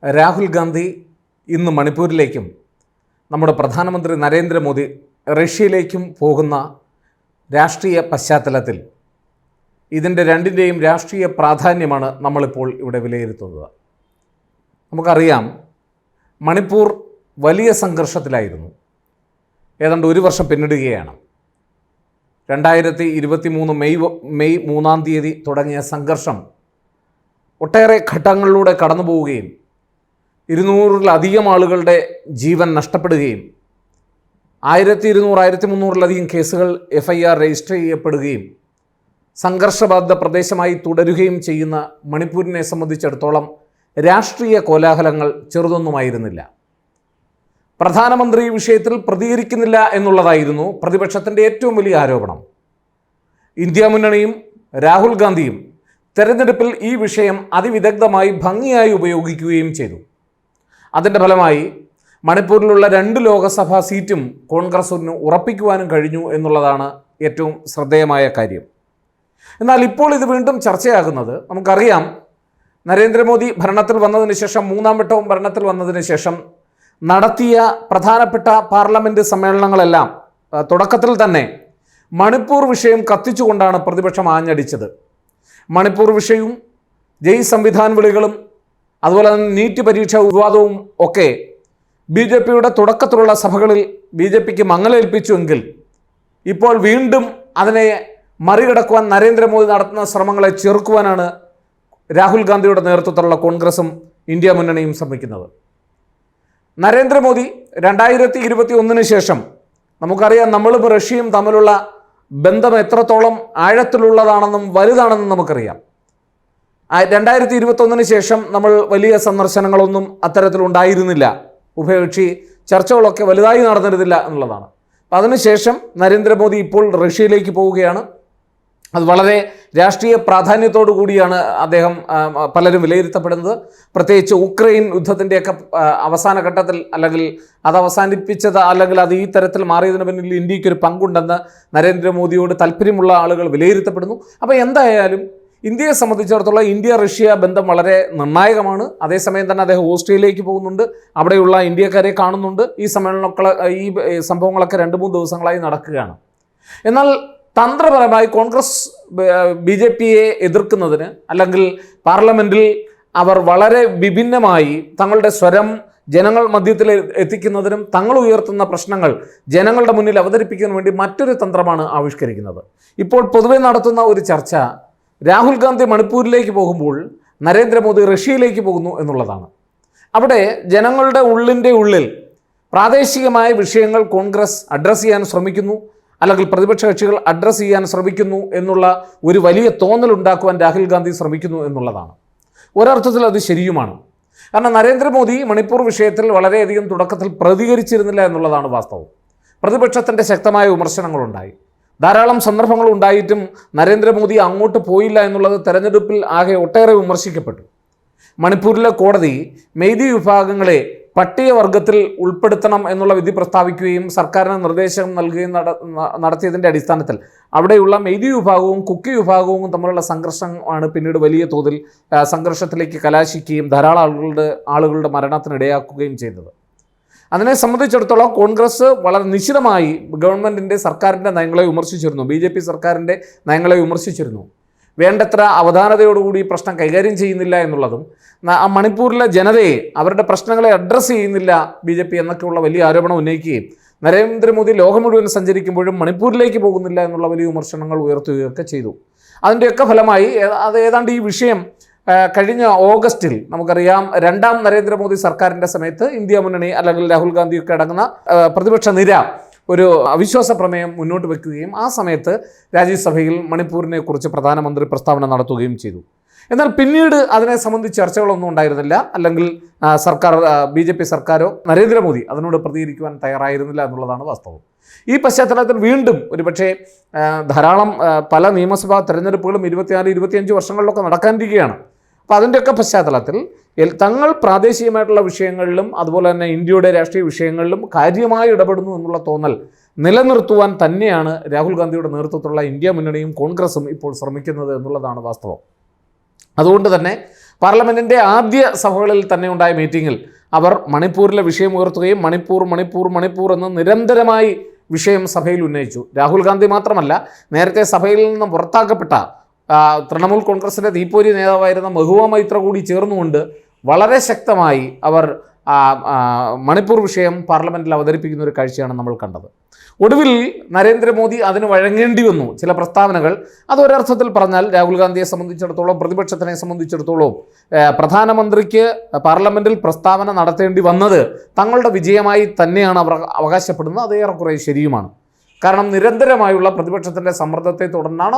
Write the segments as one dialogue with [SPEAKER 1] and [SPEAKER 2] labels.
[SPEAKER 1] രാഹുൽ ഗാന്ധി ഇന്ന് മണിപ്പൂരിലേക്കും നമ്മുടെ പ്രധാനമന്ത്രി നരേന്ദ്രമോദി റഷ്യയിലേക്കും പോകുന്ന രാഷ്ട്രീയ പശ്ചാത്തലത്തിൽ ഇതിൻ്റെ രണ്ടിൻ്റെയും രാഷ്ട്രീയ പ്രാധാന്യമാണ് നമ്മളിപ്പോൾ ഇവിടെ വിലയിരുത്തുന്നത്. നമുക്കറിയാം, മണിപ്പൂർ വലിയ സംഘർഷത്തിലായിരുന്നു. ഏതാണ്ട് ഒരു വർഷം പിന്നിടുകയാണ്. 2023 മെയ് 3 തുടങ്ങിയ സംഘർഷം ഒട്ടേറെ ഘട്ടങ്ങളിലൂടെ കടന്നു പോവുകയും 200-ലധികം ആളുകളുടെ ജീവൻ നഷ്ടപ്പെടുകയും 1200-1300-ലധികം കേസുകൾ FIR രജിസ്റ്റർ ചെയ്യപ്പെടുകയും സംഘർഷബാധിത പ്രദേശമായി തുടരുകയും ചെയ്യുന്ന മണിപ്പൂരിനെ സംബന്ധിച്ചിടത്തോളം രാഷ്ട്രീയ കോലാഹലങ്ങൾ ചെറുതൊന്നുമായിരുന്നില്ല. പ്രധാനമന്ത്രി വിഷയത്തിൽ പ്രതികരിക്കുന്നില്ല എന്നുള്ളതായിരുന്നു പ്രതിപക്ഷത്തിൻ്റെ ഏറ്റവും വലിയ ആരോപണം. ഇന്ത്യ മുന്നണിയും രാഹുൽ ഗാന്ധിയും തെരഞ്ഞെടുപ്പിൽ ഈ വിഷയം അതിവിദഗ്ധമായി ഭംഗിയായി ഉപയോഗിക്കുകയും ചെയ്തു. അതിൻ്റെ ഫലമായി മണിപ്പൂരിലുള്ള 2 ലോക്സഭാ സീറ്റും കോൺഗ്രസിന് ഉറപ്പിക്കുവാനും കഴിഞ്ഞു എന്നുള്ളതാണ് ഏറ്റവും ശ്രദ്ധേയമായ കാര്യം. എന്നാൽ ഇപ്പോൾ ഇത് വീണ്ടും ചർച്ചയാകുന്നത്, നമുക്കറിയാം, നരേന്ദ്രമോദി ഭരണത്തിൽ വന്നതിന് ശേഷം 3ാം വട്ടവും ഭരണത്തിൽ വന്നതിന് ശേഷം നടത്തിയ പ്രധാനപ്പെട്ട പാർലമെൻറ്റ് സമ്മേളനങ്ങളെല്ലാം തുടക്കത്തിൽ തന്നെ മണിപ്പൂർ വിഷയം കത്തിച്ചുകൊണ്ടാണ് പ്രതിപക്ഷം ആഞ്ഞടിച്ചത്. മണിപ്പൂർ വിഷയവും ജയ് സംവിധാൻ വിളികളും അതുപോലെ തന്നെ നീറ്റ് പരീക്ഷ വിവാദവും ഒക്കെ BJPയുടെ തുടക്കത്തിലുള്ള സഭകളിൽ BJPക്ക് മങ്ങലേൽപ്പിച്ചുവെങ്കിൽ ഇപ്പോൾ വീണ്ടും അതിനെ മറികടക്കുവാൻ നരേന്ദ്രമോദി നടത്തുന്ന ശ്രമങ്ങളെ ചെറുക്കുവാനാണ് രാഹുൽ ഗാന്ധിയുടെ നേതൃത്വത്തിലുള്ള കോൺഗ്രസും ഇന്ത്യ മുന്നണിയും ശ്രമിക്കുന്നത്. നരേന്ദ്രമോദി 2021 ശേഷം നമുക്കറിയാം, നമ്മളും റഷ്യയും തമ്മിലുള്ള ബന്ധം എത്രത്തോളം ആഴത്തിലുള്ളതാണെന്നും വലുതാണെന്നും നമുക്കറിയാം. 2021 ശേഷം നമ്മൾ വലിയ സന്ദർശനങ്ങളൊന്നും അത്തരത്തിലുണ്ടായിരുന്നില്ല. ഉഭയകക്ഷി ചർച്ചകളൊക്കെ വലുതായി നടന്നിരുന്നില്ല എന്നുള്ളതാണ്. അപ്പം അതിനുശേഷം നരേന്ദ്രമോദി ഇപ്പോൾ റഷ്യയിലേക്ക് പോവുകയാണ്. അത് വളരെ രാഷ്ട്രീയ പ്രാധാന്യത്തോടു കൂടിയാണ് അദ്ദേഹം പലരും വിലയിരുത്തപ്പെടുന്നത്. പ്രത്യേകിച്ച് ഉക്രൈൻ യുദ്ധത്തിൻ്റെയൊക്കെ അവസാന ഘട്ടത്തിൽ, അല്ലെങ്കിൽ അത് അവസാനിപ്പിച്ചത്, അല്ലെങ്കിൽ അത് ഈ തരത്തിൽ മാറിയതിന് പിന്നിൽ ഇന്ത്യക്കൊരു പങ്കുണ്ടെന്ന് നരേന്ദ്രമോദിയോട് താല്പര്യമുള്ള ആളുകൾ വിലയിരുത്തപ്പെടുന്നു. അപ്പോൾ എന്തായാലും ഇന്ത്യയെ സംബന്ധിച്ചിടത്തോളം ഇന്ത്യ റഷ്യ ബന്ധം വളരെ നിർണായകമാണ്. അതേസമയം തന്നെ അദ്ദേഹം ഓസ്ട്രേലിയയിലേക്ക് പോകുന്നുണ്ട്, അവിടെയുള്ള ഇന്ത്യക്കാരെ കാണുന്നുണ്ട്. ഈ സംഭവങ്ങളൊക്കെ 2-3 ദിവസങ്ങളായി നടക്കുകയാണ്. എന്നാൽ തന്ത്രപരമായി കോൺഗ്രസ് BJPയെ എതിർക്കുന്നതിന്, അല്ലെങ്കിൽ പാർലമെൻറ്റിൽ അവർ വളരെ വിഭിന്നമായി തങ്ങളുടെ സ്വരം ജനങ്ങൾ മധ്യത്തിൽ എത്തിക്കുന്നതിനും തങ്ങൾ ഉയർത്തുന്ന പ്രശ്നങ്ങൾ ജനങ്ങളുടെ മുന്നിൽ അവതരിപ്പിക്കുന്നതിന് വേണ്ടി മറ്റൊരു തന്ത്രമാണ് ആവിഷ്കരിക്കുന്നത്. ഇപ്പോൾ പൊതുവെ നടത്തുന്ന ഒരു ചർച്ച, രാഹുൽ ഗാന്ധി മണിപ്പൂരിലേക്ക് പോകുമ്പോൾ നരേന്ദ്രമോദി റഷ്യയിലേക്ക് പോകുന്നു എന്നുള്ളതാണ്. അവിടെ ജനങ്ങളുടെ ഉള്ളിൽ പ്രാദേശികമായ വിഷയങ്ങൾ കോൺഗ്രസ് അഡ്രസ്സ് ചെയ്യാൻ ശ്രമിക്കുന്നു, അല്ലെങ്കിൽ പ്രതിപക്ഷ കക്ഷികൾ അഡ്രസ്സ് ചെയ്യാൻ ശ്രമിക്കുന്നു എന്നുള്ള ഒരു വലിയ തോന്നലുണ്ടാക്കുവാൻ രാഹുൽ ഗാന്ധി ശ്രമിക്കുന്നു എന്നുള്ളതാണ്. ഒരർത്ഥത്തിൽ അത് ശരിയുമാണ്. കാരണം നരേന്ദ്രമോദി മണിപ്പൂർ വിഷയത്തിൽ വളരെയധികം തുടക്കത്തിൽ പ്രതികരിച്ചിരുന്നില്ല എന്നുള്ളതാണ് വാസ്തവം. പ്രതിപക്ഷത്തിൻ്റെ ശക്തമായ വിമർശനങ്ങളുണ്ടായി, ധാരാളം സന്ദർഭങ്ങൾ ഉണ്ടായിട്ടും നരേന്ദ്രമോദി അങ്ങോട്ട് പോയില്ല എന്നുള്ളത് തെരഞ്ഞെടുപ്പിൽ ആകെ ഒട്ടേറെ വിമർശിക്കപ്പെട്ടു. മണിപ്പൂരിലെ കോടതി മെയ്തി വിഭാഗങ്ങളെ പട്ടികവർഗത്തിൽ ഉൾപ്പെടുത്തണം എന്നുള്ള വിധി പ്രസ്താവിക്കുകയും സർക്കാരിന് നിർദ്ദേശം നൽകുകയും നടത്തിയതിൻ്റെ അടിസ്ഥാനത്തിൽ അവിടെയുള്ള മെയ്തി വിഭാഗവും കുക്കി വിഭാഗവും തമ്മിലുള്ള സംഘർഷമാണ് പിന്നീട് വലിയ തോതിൽ സംഘർഷത്തിലേക്ക് കലാശിക്കുകയും ധാരാളം ആളുകളുടെ മരണത്തിനിടയാക്കുകയും ചെയ്തത്. അതിനെ സംബന്ധിച്ചിടത്തോളം കോൺഗ്രസ് വളരെ നിശിതമായി ഗവൺമെൻറ്റിൻ്റെ സർക്കാരിൻ്റെ നയങ്ങളെ വിമർശിച്ചിരുന്നു, BJP സർക്കാരിൻ്റെ നയങ്ങളെ വിമർശിച്ചിരുന്നു. വേണ്ടത്ര അവധാനതയോടുകൂടി പ്രശ്നം കൈകാര്യം ചെയ്യുന്നില്ല എന്നുള്ളതും, മണിപ്പൂരിലെ ജനതയെ അവരുടെ പ്രശ്നങ്ങളെ അഡ്രസ്സ് ചെയ്യുന്നില്ല BJP എന്നൊക്കെയുള്ള വലിയ ആരോപണം ഉന്നയിക്കുകയും നരേന്ദ്രമോദി ലോകം മുഴുവൻ സഞ്ചരിക്കുമ്പോഴും മണിപ്പൂരിലേക്ക് പോകുന്നില്ല എന്നുള്ള വലിയ വിമർശനങ്ങൾ ഉയർത്തുകയൊക്കെ ചെയ്തു. അതിൻ്റെയൊക്കെ ഫലമായി ഏതാണ്ട് ഈ വിഷയം കഴിഞ്ഞ ഓഗസ്റ്റിൽ നമുക്കറിയാം, 2ാം നരേന്ദ്രമോദി സർക്കാരിൻ്റെ സമയത്ത് ഇന്ത്യ മുന്നണി, അല്ലെങ്കിൽ രാഹുൽ ഗാന്ധിയൊക്കെ അടങ്ങുന്ന പ്രതിപക്ഷ നിര ഒരു അവിശ്വാസ പ്രമേയം മുന്നോട്ട് വയ്ക്കുകയും ആ സമയത്ത് രാജ്യസഭയിൽ മണിപ്പൂരിനെ കുറിച്ച് പ്രധാനമന്ത്രി പ്രസ്താവന നടത്തുകയും ചെയ്തു. എന്നാൽ പിന്നീട് അതിനെ സംബന്ധിച്ച് ചർച്ചകളൊന്നും ഉണ്ടായിരുന്നില്ല, അല്ലെങ്കിൽ BJP സർക്കാരോ നരേന്ദ്രമോദി അതിനോട് പ്രതികരിക്കുവാൻ തയ്യാറായിരുന്നില്ല എന്നുള്ളതാണ് വാസ്തവം. ഈ പശ്ചാത്തലത്തിൽ വീണ്ടും ഒരുപക്ഷെ ധാരാളം പല നിയമസഭാ തെരഞ്ഞെടുപ്പുകളും 24-25 വർഷങ്ങളിലൊക്കെ നടക്കാനിരിക്കുകയാണ്. അപ്പോൾ അതിൻ്റെയൊക്കെ പശ്ചാത്തലത്തിൽ തങ്ങൾ പ്രാദേശികമായിട്ടുള്ള വിഷയങ്ങളിലും അതുപോലെ തന്നെ ഇന്ത്യയുടെ രാഷ്ട്രീയ വിഷയങ്ങളിലും കാര്യമായി ഇടപെടുന്നു എന്നുള്ള തോന്നൽ നിലനിർത്തുവാൻ തന്നെയാണ് രാഹുൽ ഗാന്ധിയുടെ നേതൃത്വത്തിലുള്ള ഇന്ത്യ മുന്നണിയും കോൺഗ്രസും ഇപ്പോൾ ശ്രമിക്കുന്നത് എന്നുള്ളതാണ് വാസ്തവം. അതുകൊണ്ട് തന്നെ പാർലമെൻറ്റിൻ്റെ ആദ്യ സഭകളിൽ തന്നെ ഉണ്ടായ മീറ്റിങ്ങിൽ അവർ മണിപ്പൂരിലെ വിഷയം ഉയർത്തുകയും മണിപ്പൂർ എന്ന് നിരന്തരമായി വിഷയം സഭയിൽ ഉന്നയിച്ചു. രാഹുൽ ഗാന്ധി മാത്രമല്ല, നേരത്തെ സഭയിൽ നിന്ന് പുറത്താക്കപ്പെട്ട തൃണമൂൽ കോൺഗ്രസിൻ്റെ തീപ്പൊരി നേതാവായിരുന്ന മഹുവ മൈത്ര കൂടി ചേർന്നുകൊണ്ട് വളരെ ശക്തമായി അവർ മണിപ്പൂർ വിഷയം പാർലമെൻറ്റിൽ അവതരിപ്പിക്കുന്ന ഒരു കാഴ്ചയാണ് നമ്മൾ കണ്ടത്. ഒടുവിൽ നരേന്ദ്രമോദി അതിന് വഴങ്ങേണ്ടി വന്നു. ചില പ്രസ്താവനകൾ അതൊരർത്ഥത്തിൽ പറഞ്ഞാൽ രാഹുൽ ഗാന്ധിയെ സംബന്ധിച്ചിടത്തോളം, പ്രതിപക്ഷത്തിനെ സംബന്ധിച്ചിടത്തോളം പ്രധാനമന്ത്രിക്ക് പാർലമെൻറ്റിൽ പ്രസ്താവന നടത്തേണ്ടി വന്നത് തങ്ങളുടെ വിജയമായി തന്നെയാണ് അവർ അവകാശപ്പെടുന്നത്. അത് ഏറെക്കുറെ ശരിയുമാണ്. കാരണം നിരന്തരമായുള്ള പ്രതിപക്ഷത്തിൻ്റെ സമ്മർദ്ദത്തെ തുടർന്നാണ്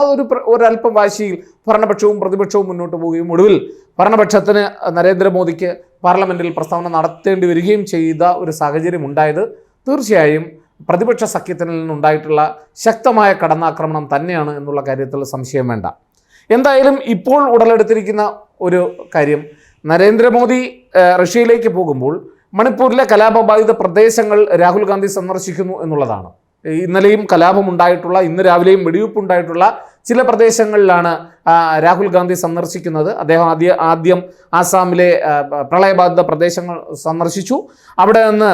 [SPEAKER 1] ഒരല്പം വാശിയിൽ ഭരണപക്ഷവും പ്രതിപക്ഷവും മുന്നോട്ട് പോവുകയും ഒടുവിൽ ഭരണപക്ഷത്തിന് നരേന്ദ്രമോദിക്ക് പാർലമെൻറ്റിൽ പ്രസ്താവന നടത്തേണ്ടി വരികയും ചെയ്ത ഒരു സാഹചര്യം ഉണ്ടായത് തീർച്ചയായും പ്രതിപക്ഷ സഖ്യത്തിൽ നിന്നുണ്ടായിട്ടുള്ള ശക്തമായ കടന്നാക്രമണം തന്നെയാണ് എന്നുള്ള കാര്യത്തിൽ സംശയം വേണ്ട. എന്തായാലും ഇപ്പോൾ ഉടലെടുത്തിരിക്കുന്ന ഒരു കാര്യം, നരേന്ദ്രമോദി റഷ്യയിലേക്ക് പോകുമ്പോൾ മണിപ്പൂരിലെ കലാപബാധിത പ്രദേശങ്ങൾ രാഹുൽ ഗാന്ധി സന്ദർശിക്കുന്നു എന്നുള്ളതാണ്. ഇന്നലെയും കലാപമുണ്ടായിട്ടുള്ള, ഇന്ന് രാവിലെയും വെടിവെപ്പുണ്ടായിട്ടുള്ള ചില പ്രദേശങ്ങളിലാണ് രാഹുൽ ഗാന്ധി സന്ദർശിക്കുന്നത്. അദ്ദേഹം ആദ്യം ആസാമിലെ പ്രളയബാധിത പ്രദേശങ്ങൾ സന്ദർശിച്ചു. അവിടെ നിന്ന്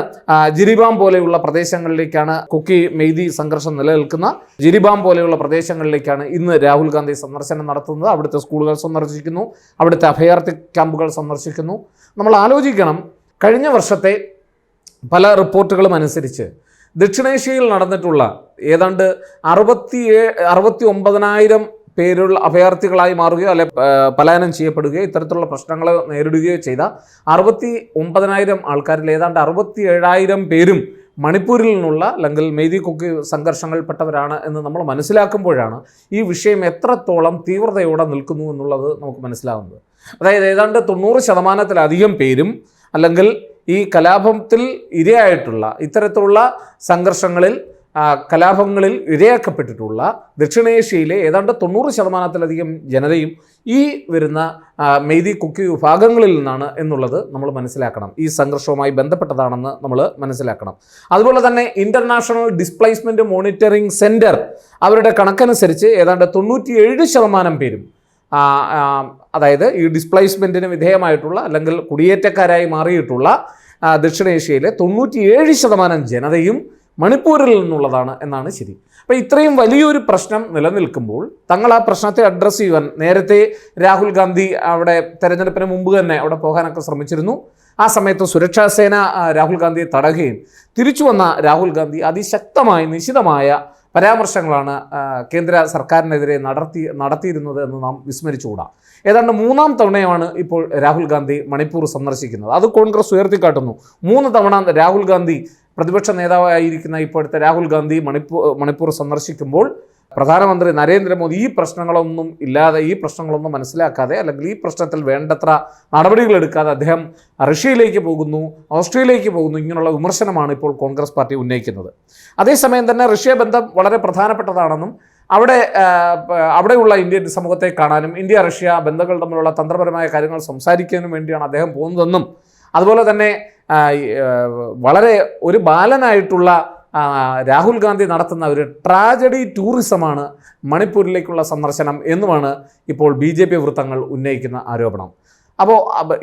[SPEAKER 1] ജിരിബാം പോലെയുള്ള പ്രദേശങ്ങളിലേക്കാണ്, കുക്കി മെയ്തി സംഘർഷം നിലനിൽക്കുന്ന ജിരിബാം പോലെയുള്ള പ്രദേശങ്ങളിലേക്കാണ് ഇന്ന് രാഹുൽ ഗാന്ധി സന്ദർശനം നടത്തുന്നത്. അവിടുത്തെ സ്കൂളുകൾ സന്ദർശിക്കുന്നു, അവിടുത്തെ അഭയാർത്ഥി ക്യാമ്പുകൾ സന്ദർശിക്കുന്നു. നമ്മൾ ആലോചിക്കണം, കഴിഞ്ഞ വർഷത്തെ പല റിപ്പോർട്ടുകളും അനുസരിച്ച് ദക്ഷിണേഷ്യയിൽ നടന്നിട്ടുള്ള ഏതാണ്ട് 69,000 പേരുള്ള അഭയാർത്ഥികളായി മാറുകയോ അല്ലെ പലായനം ചെയ്യപ്പെടുകയോ ഇത്തരത്തിലുള്ള പ്രശ്നങ്ങൾ നേരിടുകയോ ചെയ്ത 69,000 ആൾക്കാരിൽ ഏതാണ്ട് 67,000 പേരും മണിപ്പൂരിൽ നിന്നുള്ള അല്ലെങ്കിൽ മെയ്തി കുക്കി സംഘർഷങ്ങളിൽപ്പെട്ടവരാണ് എന്ന് നമ്മൾ മനസ്സിലാക്കുമ്പോഴാണ് ഈ വിഷയം എത്രത്തോളം തീവ്രതയോടെ നിൽക്കുന്നു എന്നുള്ളത് നമുക്ക് മനസ്സിലാകുന്നത്. അതായത് ഏതാണ്ട് 90% പേരും അല്ലെങ്കിൽ ഈ കലാപത്തിൽ ഇരയായിട്ടുള്ള, ഇത്തരത്തിലുള്ള സംഘർഷങ്ങളിൽ കലാപങ്ങളിൽ ഇരയാക്കപ്പെട്ടിട്ടുള്ള ദക്ഷിണേഷ്യയിലെ ഏതാണ്ട് 90% ജനതയും ഈ വരുന്ന മെയ്തി കുക്കി വിഭാഗങ്ങളിൽ നിന്നാണ് എന്നുള്ളത് നമ്മൾ മനസ്സിലാക്കണം. ഈ സംഘർഷവുമായി ബന്ധപ്പെട്ടതാണെന്ന് നമ്മൾ മനസ്സിലാക്കണം. അതുപോലെ തന്നെ ഇൻ്റർനാഷണൽ ഡിസ്പ്ലേസ്മെൻറ്റ് മോണിറ്ററിംഗ് സെൻറ്റർ അവരുടെ കണക്കനുസരിച്ച് ഏതാണ്ട് 97% പേരും, അതായത് ഈ ഡിസ്പ്ലേസ്മെൻറ്റിന് വിധേയമായിട്ടുള്ള അല്ലെങ്കിൽ കുടിയേറ്റക്കാരായി മാറിയിട്ടുള്ള ദക്ഷിണേഷ്യയിലെ 97% ജനതയും മണിപ്പൂരിൽ നിന്നുള്ളതാണ് എന്നാണ് ശരി. അപ്പോൾ ഇത്രയും വലിയൊരു പ്രശ്നം നിലനിൽക്കുമ്പോൾ തങ്ങൾ ആ പ്രശ്നത്തെ അഡ്രസ്സ് ചെയ്യുവാൻ നേരത്തെ രാഹുൽ ഗാന്ധി അവിടെ തെരഞ്ഞെടുപ്പിന് മുമ്പ് തന്നെ അവിടെ പോകാനൊക്കെ ശ്രമിച്ചിരുന്നു. ആ സമയത്ത് സുരക്ഷാ സേന രാഹുൽ ഗാന്ധിയെ തടയുകയും തിരിച്ചു വന്ന രാഹുൽ ഗാന്ധി അതിശക്തമായ നിശിതമായ പരാമർശങ്ങളാണ് കേന്ദ്ര സർക്കാരിനെതിരെ നടത്തിയിരുന്നത് എന്ന് നാം വിസ്മരിച്ചുകൂടാ. ഏതാണ്ട് 3-ാം തവണയാണ് ഇപ്പോൾ രാഹുൽ ഗാന്ധി മണിപ്പൂർ സന്ദർശിക്കുന്നത്. അത് കോൺഗ്രസ് ഉയർത്തിക്കാട്ടുന്നു. 3 തവണ രാഹുൽ ഗാന്ധി, പ്രതിപക്ഷ നേതാവായിരിക്കുന്ന ഇപ്പോഴത്തെ രാഹുൽ ഗാന്ധി മണിപ്പൂർ സന്ദർശിക്കുമ്പോൾ പ്രധാനമന്ത്രി നരേന്ദ്രമോദി ഈ പ്രശ്നങ്ങളൊന്നും ഇല്ലാതെ, ഈ പ്രശ്നങ്ങളൊന്നും മനസ്സിലാക്കാതെ അല്ലെങ്കിൽ ഈ പ്രശ്നത്തിൽ വേണ്ടത്ര നടപടികൾ എടുക്കാതെ അദ്ദേഹം റഷ്യയിലേക്ക് പോകുന്നു, ഓസ്ട്രേലിയയിലേക്ക് പോകുന്നു, ഇങ്ങനെയുള്ള വിമർശനമാണ് ഇപ്പോൾ കോൺഗ്രസ് പാർട്ടി ഉന്നയിക്കുന്നത്. അതേസമയം തന്നെ റഷ്യ ബന്ധം വളരെ പ്രധാനപ്പെട്ടതാണെന്നും അവിടെയുള്ള ഇന്ത്യൻ സമൂഹത്തെ കാണാനും ഇന്ത്യ റഷ്യ ബന്ധങ്ങൾ തമ്മിലുള്ള തന്ത്രപരമായ കാര്യങ്ങൾ സംസാരിക്കാനും വേണ്ടിയാണ് അദ്ദേഹം പോകുന്നതെന്നും അതുപോലെ തന്നെ വളരെ ഒരു ബാലനായിട്ടുള്ള രാഹുൽ ഗാന്ധി നടത്തുന്ന ഒരു ട്രാജഡി ടൂറിസമാണ് മണിപ്പൂരിലേക്കുള്ള സന്ദർശനം എന്നുമാണ് ഇപ്പോൾ BJP വൃത്തങ്ങൾ ഉന്നയിക്കുന്ന ആരോപണം. അപ്പോൾ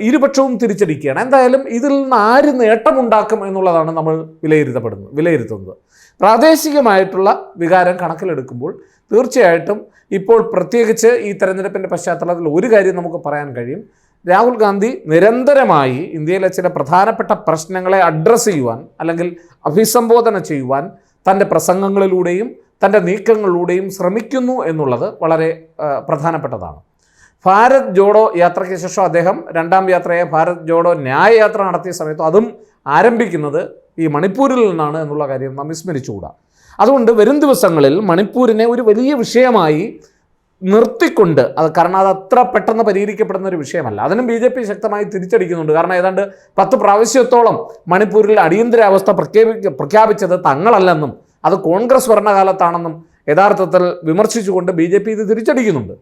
[SPEAKER 1] ഇരുപക്ഷവും തിരിച്ചടിക്കുകയാണ്. എന്തായാലും ഇതിൽ നിന്ന് ആര് നേട്ടമുണ്ടാക്കും എന്നുള്ളതാണ് നമ്മൾ വിലയിരുത്തുന്നത്. പ്രാദേശികമായിട്ടുള്ള വികാരം കണക്കിലെടുക്കുമ്പോൾ തീർച്ചയായിട്ടും ഇപ്പോൾ പ്രത്യേകിച്ച് ഈ തെരഞ്ഞെടുപ്പിൻ്റെ പശ്ചാത്തലത്തിൽ ഒരു കാര്യം നമുക്ക് പറയാൻ കഴിയും. രാഹുൽ ഗാന്ധി നിരന്തരമായി ഇന്ത്യയിലെ ചില പ്രധാനപ്പെട്ട പ്രശ്നങ്ങളെ അഡ്രസ്സ് ചെയ്യുവാൻ അല്ലെങ്കിൽ അഭിസംബോധന ചെയ്യുവാൻ തൻ്റെ പ്രസംഗങ്ങളിലൂടെയും തൻ്റെ നീക്കങ്ങളിലൂടെയും ശ്രമിക്കുന്നു എന്നുള്ളത് വളരെ പ്രധാനപ്പെട്ടതാണ്. ഭാരത് ജോഡോ യാത്രയ്ക്ക് ശേഷം അദ്ദേഹം 2ാം യാത്രയായ ഭാരത് ജോഡോ ന്യായ യാത്ര നടത്തിയ സമയത്ത് അതും ആരംഭിക്കുന്നത് ഈ മണിപ്പൂരിൽ നിന്നാണ് എന്നുള്ള കാര്യം നാം വിസ്മരിച്ചുകൂടാ. അതുകൊണ്ട് വരും ദിവസങ്ങളിൽ മണിപ്പൂരിനെ ഒരു വലിയ വിഷയമായി നിർത്തിക്കൊണ്ട്, കാരണം അത് അത്ര പെട്ടെന്ന് പരിഹരിക്കപ്പെടുന്ന ഒരു വിഷയമല്ല, അതിനും BJP ശക്തമായി തിരിച്ചടിക്കുന്നുണ്ട്. കാരണം ഏതാണ്ട് 10 പ്രാവശ്യത്തോളം മണിപ്പൂരിൽ അടിയന്തരാവസ്ഥ പ്രഖ്യാപിച്ചത് തങ്ങളല്ലെന്നും അത് കോൺഗ്രസ് ഭരണകാലത്താണെന്നും യഥാർത്ഥത്തിൽ വിമർശിച്ചുകൊണ്ട് BJP ഇത് തിരിച്ചടിക്കുന്നുണ്ട്.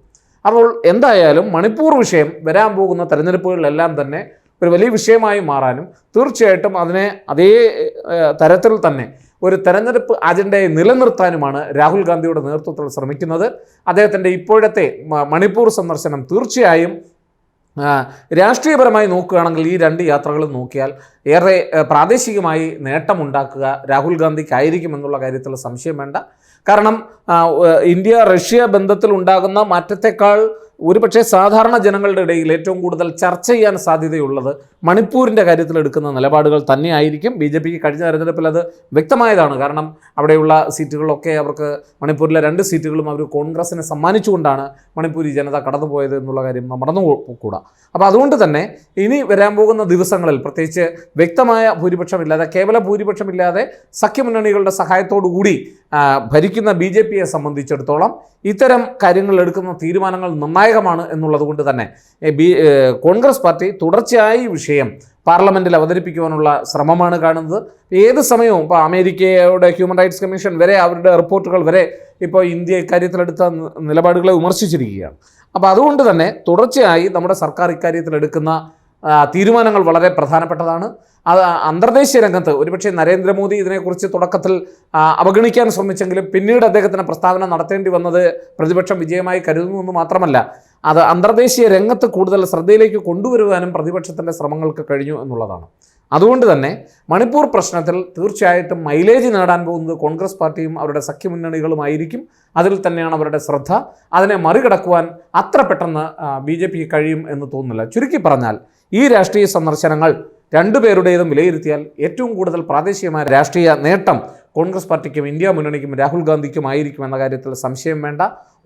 [SPEAKER 1] അപ്പോൾ എന്തായാലും മണിപ്പൂർ വിഷയം വരാൻ പോകുന്ന തെരഞ്ഞെടുപ്പുകളിലെല്ലാം തന്നെ ഒരു വലിയ വിഷയമായി മാറാനും തീർച്ചയായിട്ടും അതിനെ അതേ തരത്തിൽ തന്നെ ഒരു തെരഞ്ഞെടുപ്പ് അജണ്ടയെ നിലനിർത്താനുമാണ് രാഹുൽ ഗാന്ധിയുടെ നേതൃത്വത്തിൽ ശ്രമിക്കുന്നത്. അദ്ദേഹത്തിൻ്റെ ഇപ്പോഴത്തെ മണിപ്പൂർ സന്ദർശനം തീർച്ചയായും രാഷ്ട്രീയപരമായി നോക്കുകയാണെങ്കിൽ ഈ രണ്ട് യാത്രകളും നോക്കിയാൽ ഏറെ പ്രാദേശികമായി നേട്ടമുണ്ടാക്കുക രാഹുൽ ഗാന്ധിക്കായിരിക്കുമെന്നുള്ള കാര്യത്തിൽ സംശയം വേണ്ട. കാരണം ഇന്ത്യ റഷ്യ ബന്ധത്തിൽ ഉണ്ടാകുന്ന മാറ്റത്തെക്കാൾ ഒരുപക്ഷെ സാധാരണ ജനങ്ങളുടെ ഇടയിൽ ഏറ്റവും കൂടുതൽ ചർച്ച ചെയ്യാൻ സാധ്യതയുള്ളത് മണിപ്പൂരിൻ്റെ കാര്യത്തിൽ എടുക്കുന്ന നിലപാടുകൾ തന്നെയായിരിക്കും. BJPക്ക് കഴിഞ്ഞ തെരഞ്ഞെടുപ്പിൽ അത് വ്യക്തമായതാണ്. കാരണം അവിടെയുള്ള സീറ്റുകളൊക്കെ അവർക്ക് മണിപ്പൂരിലെ 2 സീറ്റുകളും അവർ കോൺഗ്രസിനെ സമ്മാനിച്ചുകൊണ്ടാണ് മണിപ്പൂരി ജനത കടന്നുപോയത് എന്നുള്ള കാര്യം മറന്നുകൂടാ. അപ്പോൾ അതുകൊണ്ട് തന്നെ ഇനി വരാൻ പോകുന്ന ദിവസങ്ങളിൽ പ്രത്യേകിച്ച് വ്യക്തമായ ഭൂരിപക്ഷമില്ലാതെ കേവല ഭൂരിപക്ഷമില്ലാതെ സഖ്യമുന്നണികളുടെ സഹായത്തോടു കൂടി ഭരിക്കുന്ന BJPയെ സംബന്ധിച്ചിടത്തോളം ഇത്തരം കാര്യങ്ങൾ എടുക്കുന്ന തീരുമാനങ്ങൾ നിർണായകമാണ് എന്നുള്ളത് കൊണ്ട് തന്നെ കോൺഗ്രസ് പാർട്ടി തുടർച്ചയായി വിഷയം പാർലമെൻറ്റിൽ അവതരിപ്പിക്കുവാനുള്ള ശ്രമമാണ് കാണുന്നത്. ഏത് സമയവും ഇപ്പോൾ അമേരിക്കയുടെ ഹ്യൂമൻ റൈറ്റ്സ് കമ്മീഷൻ വരെ അവരുടെ റിപ്പോർട്ടുകൾ വരെ ഇപ്പോൾ ഇന്ത്യ ഇക്കാര്യത്തിലെടുത്ത നിലപാടുകളെ വിമർശിച്ചിരിക്കുകയാണ്. അപ്പോൾ അതുകൊണ്ട് തന്നെ തുടർച്ചയായി നമ്മുടെ സർക്കാർ ഇക്കാര്യത്തിലെടുക്കുന്ന തീരുമാനങ്ങൾ വളരെ പ്രധാനപ്പെട്ടതാണ്. അത് അന്തർദേശീയ രംഗത്ത് ഒരുപക്ഷെ നരേന്ദ്രമോദി ഇതിനെക്കുറിച്ച് തുടക്കത്തിൽ അവഗണിക്കാൻ ശ്രമിച്ചെങ്കിലും പിന്നീട് അദ്ദേഹത്തിന് പ്രസ്താവന നടത്തേണ്ടി വന്നത് പ്രതിപക്ഷം വിജയമായി കരുതുന്നു എന്ന് മാത്രമല്ല, അത് അന്തർദേശീയ രംഗത്ത് കൂടുതൽ ശ്രദ്ധയിലേക്ക് കൊണ്ടുവരുവാനും പ്രതിപക്ഷത്തിൻ്റെ ശ്രമങ്ങൾക്ക് കഴിഞ്ഞു എന്നുള്ളതാണ്. അതുകൊണ്ട് തന്നെ മണിപ്പൂർ പ്രശ്നത്തിൽ തീർച്ചയായിട്ടും മൈലേജ് നേടാൻ പോകുന്നത് കോൺഗ്രസ് പാർട്ടിയും അവരുടെ സഖ്യമുന്നണികളുമായിരിക്കും. അതിൽ തന്നെയാണ് അവരുടെ ശ്രദ്ധ. അതിനെ മറികടക്കുവാൻ അത്ര പെട്ടെന്ന് BJPക്ക് കഴിയും എന്ന് തോന്നുന്നില്ല. ചുരുക്കി പറഞ്ഞാൽ ഈ രാഷ്ട്രീയ സന്ദർശനങ്ങൾ രണ്ടുപേരുടേതും വിലയിരുത്തിയാൽ ഏറ്റവും കൂടുതൽ പ്രാദേശികമായ രാഷ്ട്രീയ നേട്ടം കോൺഗ്രസ് പാർട്ടിക്കും ഇന്ത്യ മുന്നണിക്കും രാഹുൽ ഗാന്ധിക്കുമായിരിക്കും എന്ന കാര്യത്തിൽ സംശയം വേണ്ട.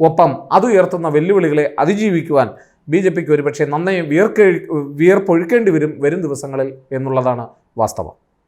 [SPEAKER 1] ഒപ്പം അത് ഉയർത്തുന്ന വെല്ലുവിളികളെ അതിജീവിക്കുവാൻ BJPക്ക് ഒരുപക്ഷെ നന്നായി വിയർപ്പൊഴുക്കേണ്ടി വരും ദിവസങ്ങളിൽ എന്നുള്ളതാണ് വാസ്തവം.